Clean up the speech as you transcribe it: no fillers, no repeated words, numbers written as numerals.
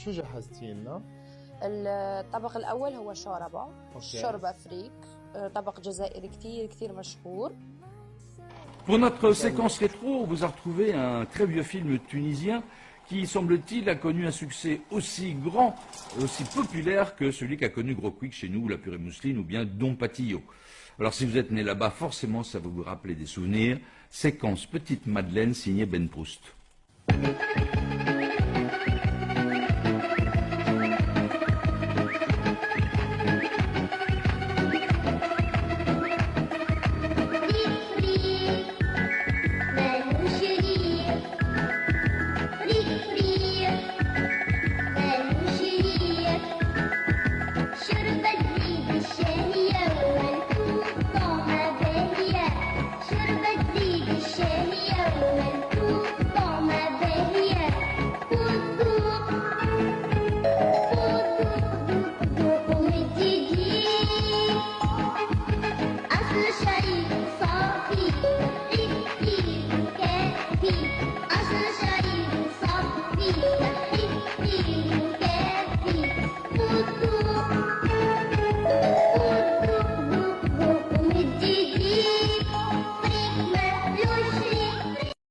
شو جهزتي لنا؟ الطبق الأول هو شوربة، اوكي. شوربة فريك، طبق جزائري كتير كتير مشهور. Pour notre séquence rétro, on vous a retrouvé un très vieux film tunisien qui, semble-t-il, a connu un succès aussi grand, aussi populaire que celui qu'a connu Gros Quick chez nous, La Purée Mousseline ou bien Dom Patillo. Alors si vous êtes né là-bas, forcément ça va vous rappeler des souvenirs. Séquence Petite Madeleine signée Ben Proust.